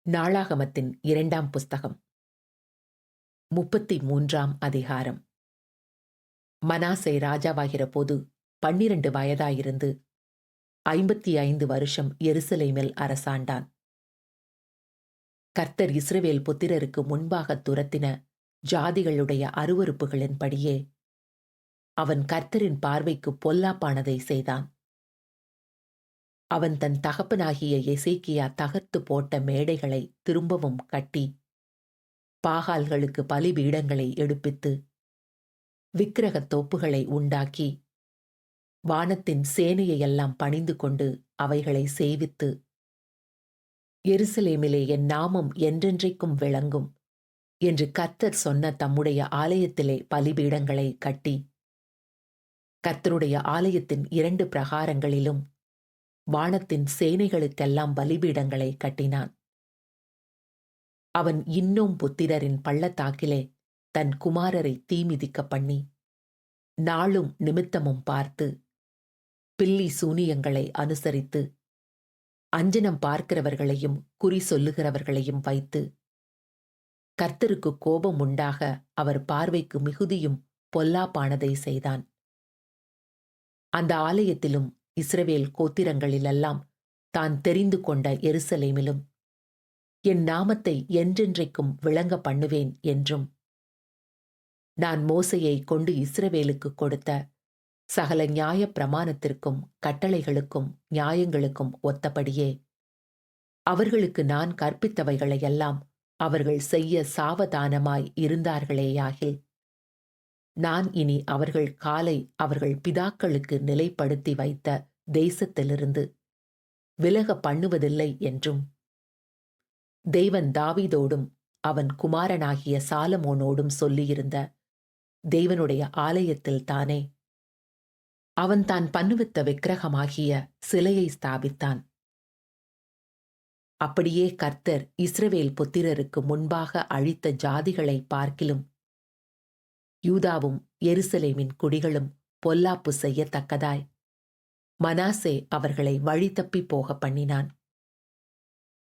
நாளாகமத்தின் 2ஆம் புஸ்தகம் 33ஆம் அதிகாரம். மனாசே ராஜாவாகிற போது 12 வயதாயிருந்து 55 வருஷம் எருசலேமில் அரசாண்டான். கர்த்தர் இஸ்ரவேல் புத்திரருக்கு முன்பாக துரத்தின ஜாதிகளுடைய அருவருப்புகளின்படியே அவன் கர்த்தரின் பார்வைக்கு பொல்லாப்பானதை செய்தான். அவன் தன் தகப்பனாகிய எசேக்கியா தகர்த்து போட்ட மேடைகளை திரும்பவும் கட்டி பாகால்களுக்கு பலிபீடங்களை எடுப்பித்து விக்கிரகத் தோப்புகளை உண்டாக்கி வானத்தின் சேனையையெல்லாம் பணிந்து கொண்டு அவைகளை சேவித்து, எருசலேமிலே என் நாமம் என்றென்றைக்கும் விளங்கும் என்று கர்த்தர் சொன்ன தம்முடைய ஆலயத்திலே பலிபீடங்களை கட்டி, கர்த்தருடைய ஆலயத்தின் 2 பிரகாரங்களிலும் வானத்தின் சேனைகளுக்கெல்லாம் பலிபீடங்களை கட்டினான். அவன் இன்னும் புத்திரரின் பள்ளத்தாக்கிலே தன் குமாரரை தீமிதிக்க பண்ணி, நாளும் நிமித்தமும் பார்த்து, பில்லி சூனியங்களை அனுசரித்து, அஞ்சனம் பார்க்கிறவர்களையும் குறி சொல்லுகிறவர்களையும் வைத்து, கர்த்தருக்கு கோபம் உண்டாக அவர் பார்வைக்கு மிகுதியும் பொல்லாப்பானதை செய்தான். அந்த ஆலயத்திலும் இஸ்ரவேல் கோத்திரங்களிலெல்லாம் தான் தெரிந்து கொண்ட எருசலேமிலும் என் நாமத்தை என்றென்றைக்கும் விளங்க பண்ணுவேன் என்றும், நான் மோசேயை கொண்டு இஸ்ரவேலுக்கு கொடுத்த சகல நியாய பிரமாணத்திற்கும் கட்டளைகளுக்கும் நியாயங்களுக்கும் ஒத்தபடியே அவர்களுக்கு நான் கற்பித்தவைகளையெல்லாம் அவர்கள் செய்ய சாவதானமாய் இருந்தார்களேயாகில், நான் இனி அவர்கள் காலை அவர்கள் பிதாக்களுக்கு நிலைப்படுத்தி வைத்த தேசத்திலிருந்து விலக பண்ணுவதில்லை என்றும், தேவன் தாவீதோடும் அவன் குமாரனாகிய சாலமோனோடும் சொல்லியிருந்த தேவனுடைய ஆலயத்தில் தானே அவன் தான் பண்ணுவித்த விக்கிரகமாகிய சிலையை ஸ்தாபித்தான். அப்படியே கர்த்தர் இஸ்ரவேல் புத்திரருக்கு முன்பாக அழித்த ஜாதிகளை பார்க்கிலும் யூதாவும் எருசலேமின் குடிகளும் பொல்லாப்பு செய்யத்தக்கதாய் மனாசே அவர்களை வழி தப்பி போக பண்ணினான்.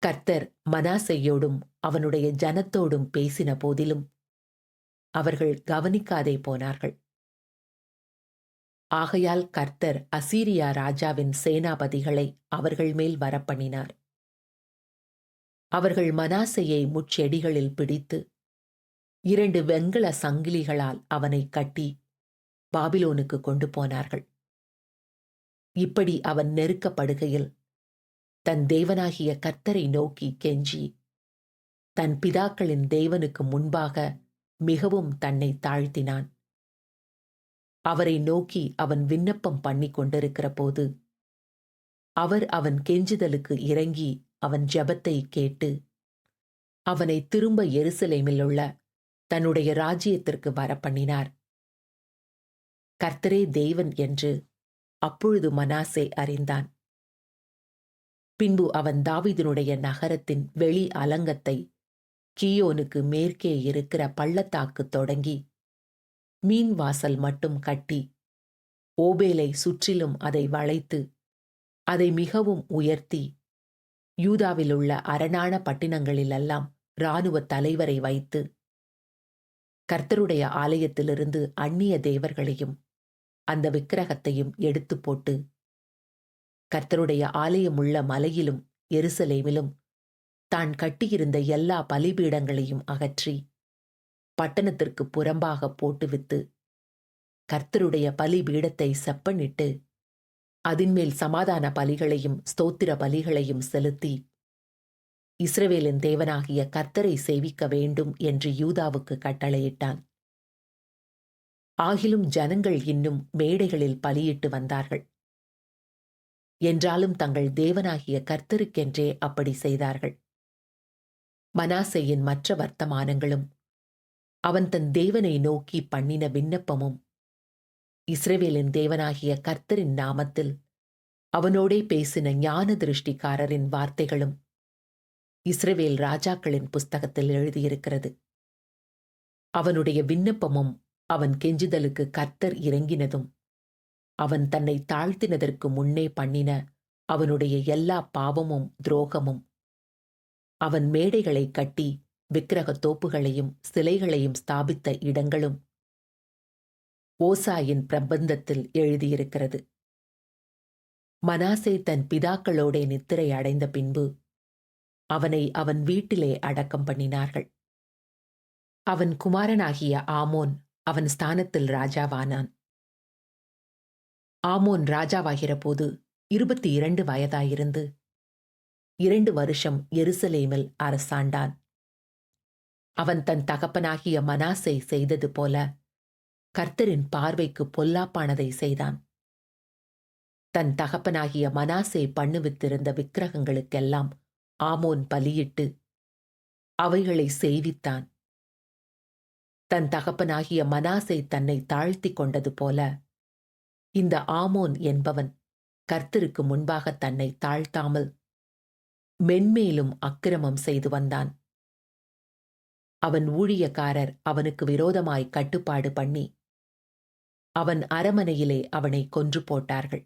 கர்த்தர் மனாசேயோடும் அவனுடைய ஜனத்தோடும் பேசின போதிலும் அவர்கள் கவனிக்காதே போனார்கள். ஆகையால் கர்த்தர் அசீரியா ராஜாவின் சேனாபதிகளை அவர்கள் மேல் வரப்பண்ணினார். அவர்கள் மனாசேயை முட்செடிகளில் பிடித்து 2 வெண்கல சங்கிலிகளால் அவனை கட்டி பாபிலோனுக்கு கொண்டு போனார்கள். இப்படி அவன் நெருக்கப்படுகையில் தன் தேவனாகிய கர்த்தரை நோக்கி கெஞ்சி, தன் பிதாக்களின் தேவனுக்கு முன்பாக மிகவும் தன்னை தாழ்த்தினான். அவரை நோக்கி அவன் விண்ணப்பம் பண்ணி கொண்டிருக்கிற போது அவர் அவன் கெஞ்சுதலுக்கு இறங்கி அவன் ஜெபத்தை கேட்டு அவனை திரும்ப எருசலேமில் உள்ள தன்னுடைய ராஜ்யத்திற்கு வரப்பண்ணினார். கர்த்தரே தேவன் என்று அப்பொழுது மனாசே அறிந்தான். பின்பு அவன் தாவீதினுடைய நகரத்தின் வெளி அலங்கத்தை கீயோனுக்கு மேற்கே இருக்கிற பள்ளத்தாக்கு தொடங்கி மீன் வாசல் மட்டும் கட்டி, ஓபேலை சுற்றிலும் அதை வளைத்து, அதை மிகவும் உயர்த்தி, யூதாவிலுள்ள அரணான பட்டினங்களிலெல்லாம் இராணுவ தலைவரை வைத்து, கர்த்தருடைய ஆலயத்திலிருந்து அந்நிய தேவர்களையும் அந்த விக்கிரகத்தையும் எடுத்து போட்டு, கர்த்தருடைய ஆலயமுள்ள மலையிலும் எருசலேமிலும் தான் கட்டியிருந்த எல்லா பலிபீடங்களையும் அகற்றி பட்டணத்திற்கு புறம்பாக போட்டுவித்து, கர்த்தருடைய பலிபீடத்தை செப்பனிட்டு அதின்மேல் சமாதான பலிகளையும் ஸ்தோத்திர பலிகளையும் செலுத்தி இஸ்ரவேலின் தேவனாகிய கர்த்தரை சேவிக்க வேண்டும் என்று யூதாவுக்கு கட்டளையிட்டான். ஆகிலும் ஜனங்கள் இன்னும் மேடைகளில் பலியிட்டு வந்தார்கள். என்றாலும் தங்கள் தேவனாகிய கர்த்தருக்கென்றே அப்படி செய்தார்கள். மனாசேயின் மற்ற வர்த்தமானங்களும் அவன் தன் தேவனை நோக்கி பண்ணின விண்ணப்பமும், இஸ்ரவேலின் தேவனாகிய கர்த்தரின் நாமத்தில் அவனோடே பேசின ஞான திருஷ்டிக்காரரின் வார்த்தைகளும் இஸ்ரவேல் ராஜாக்களின் புஸ்தகத்தில் எழுதியிருக்கிறது. அவனுடைய விண்ணப்பமும் அவன் கெஞ்சுதலுக்கு கர்த்தர் இறங்கினதும், அவன் தன்னை தாழ்த்தினதற்கு முன்னே பண்ணின அவனுடைய எல்லா பாவமும் துரோகமும் அவன் மேடைகளை கட்டி விக்கிரகத் தோப்புகளையும் சிலைகளையும் ஸ்தாபித்த இடங்களும் ஓசாயின் பிரபந்தத்தில் எழுதியிருக்கிறது. மனாசே தன் பிதாக்களோடே நித்திரை அடைந்த பின்பு அவனை அவன் வீட்டிலே அடக்கம் பண்ணினார்கள். அவன் குமாரனாகிய ஆமோன் அவன் ஸ்தானத்தில் ராஜாவானான். ஆமோன் ராஜாவாகிற போது 22 வயதாயிருந்து 2 வருஷம் எருசலேமில் அரசாண்டான். அவன் தன் தகப்பனாகிய மனாசே செய்தது போல கர்த்தரின் பார்வைக்கு பொல்லாப்பானதை செய்தான். தன் தகப்பனாகிய மனாசே பண்ணுவித்திருந்த விக்கிரகங்களுக்கெல்லாம் ஆமோன் பலியிட்டு அவைகளை செய்வித்தான். தன் தகப்பனாகிய மனாசே தன்னை தாழ்த்தி கொண்டது போல இந்த ஆமோன் என்பவன் கர்த்தருக்கு முன்பாக தன்னை தாழ்த்தாமல் மென்மேலும் அக்கிரமம் செய்து வந்தான். அவன் ஊழியக்காரர் அவனுக்கு விரோதமாய் கட்டுப்பாடு பண்ணி அவன் அரமனையிலே அவனை கொன்று போட்டார்கள்.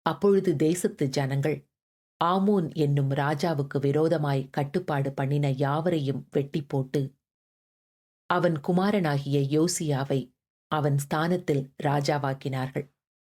அப்பொழுது தேசத்து ஜனங்கள் ஆமோன் என்னும் ராஜாவுக்கு விரோதமாய் கட்டுப்பாடு பண்ணின யாவரையும் வெட்டி போட்டு அவன் குமாரனாகிய யோசியாவை அவன் ஸ்தானத்தில் ராஜாவாக்கினார்கள்.